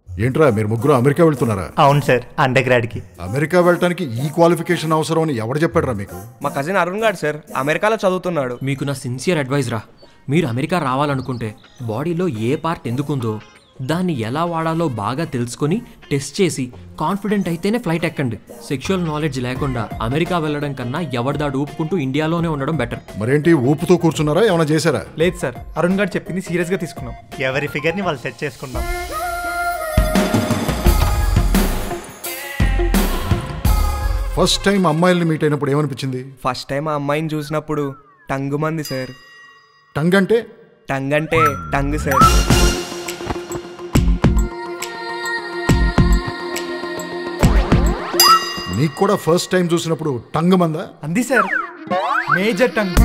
ఏంట్రా మీరు ముగ్గురు అమెరికా వెళ్తున్నారా? అవును సార్, అండర్ గ్రాడ్కి. అమెరికా వెళ్ళటానికి ఈ క్వాలిఫికేషన్ అవసరం అని ఎవరు చెప్పాడురా మీకు? మా కజిన్ అరుణ్ గారు సార్ అమెరికాలో చదువుతున్నాడు. మీకు నా సిన్సియర్ అడ్వైజ్ రా, మీరు అమెరికా రావాలనుకుంటే బాడీలో ఏ పార్ట్ ఎందుకుందో దాన్ని ఎలా వాడాలో బాగా తెలుసుకొని టెస్ట్ చేసి కాన్ఫిడెంట్ అయితేనే ఫ్లైట్ ఎక్కండి. సెక్షువల్ నాలెడ్జ్ లేకుండా అమెరికా వెళ్ళడం కన్నా ఎవరిదాడు ఊపుకుంటూ ఇండియాలోనే ఉండడం బెటర్. మరేంటి ఊపుతో కూర్చున్నారా? ఏమైనా చేశారా? లేదు సార్, అరుణ్ గారు చెప్పింది సీరియస్గా తీసుకున్నాం. ఎవరి ఫిగర్ని వాళ్ళు సెట్ చేసుకున్నాం. ఫస్ట్ టైం అమ్మాయిల్ని మీట్ అయినప్పుడు ఏమనిపించింది? ఫస్ట్ టైం ఆ అమ్మాయిని చూసినప్పుడు టంగు మంది సార్. టంగ్ అంటే? టంగ్ అంటే టంగ్ సార్. నీకు కూడా ఫస్ట్ టైం చూసినప్పుడు టంగ్ మందా? అంది సార్, మేజర్ టంగ్.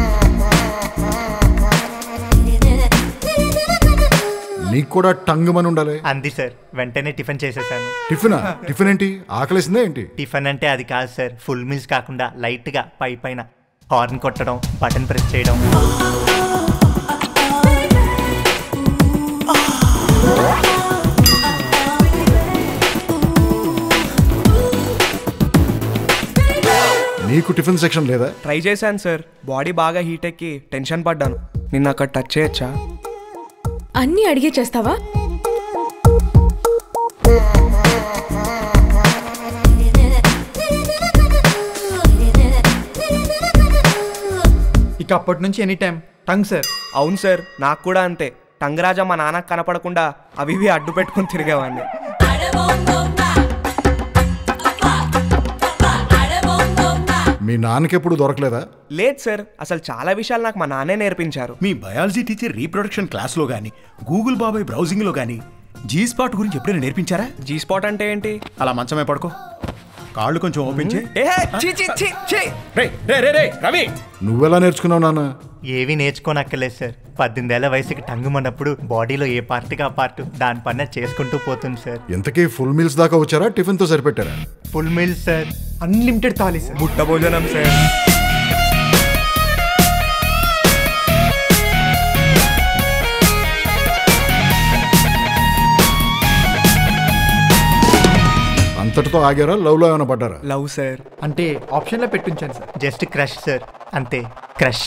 నీకు కూడా టంగ్ మని ఉండాలి. అంది సార్, వెంటనే టిఫిన్ చేసేసాను. టిఫినా? టిఫిన్ ఏంటి? ఆకలేసిందా ఏంటి? టిఫిన్ అంటే అది కాదు సార్, ఫుల్ మీల్స్ కాకుండా లైట్గా పైన హార్న్ కొట్టడం, బటన్ ప్రెస్ చేయడం. నీకు టిఫిన్ సెక్షన్ లేదా? ట్రై చేశాను సార్, బాడీ బాగా హీట్ ఎక్కి టెన్షన్ పడ్డాను. నిన్న అక్కడ టచ్ చేయొచ్చా? అన్నీ అడిగే చేస్తావా? ఇక అప్పటి నుంచి ఎనీ టైం టంగ్ సార్. అవును సార్, నాకు కూడా అంతే. టంగ్ రాజా మా నాన్నకు కనపడకుండా అవి ఇవి అడ్డు పెట్టుకుని తిరిగేవాడిని. మీ నాన్నకెప్పుడు దొరకలేదా? లేదు సార్, అసలు చాలా విషయాలు నాకు మా నాన్నే నేర్పించారు. మీ బయాలజీ టీచర్ రీప్రొడక్షన్ క్లాస్లో కానీ గూగుల్ బాబాయ్ బ్రౌజింగ్లో కానీ జీ స్పాట్ గురించి ఎప్పుడైనా నేర్పించారా? జీ స్పాట్ అంటే ఏంటి? అలా మంచమే పడుకో, కాళ్ళు కొంచెం ఓపెన్ చేయి. రవి, నువ్వెలా నేర్చుకున్నావు నాన్న? ఏవి నేర్చుకోనక్కర్లేదు సార్. 18 ఏళ్ల వయసుకి టంగుమన్నప్పుడు బాడీలో ఏ పార్ట్గా ఆ పార్ట్ దాని పని చేసుకుంటూ పోతుంది సార్. ఎంతకీ ఫుల్ మీల్స్ దాకా వచ్చారా? టిఫిన్తో సరిపెట్టారా? Full meals sir, unlimited thali sir, బుట్ట భోజనం సార్. అంతటితో ఆగారా? లవ్లో ఏమైనా పడ్డారా? లవ్ సార్ అంటే ఆప్షన్లో పెట్టుంచాను సార్. జస్ట్ క్రష్ సార్, అంతే, క్రష్.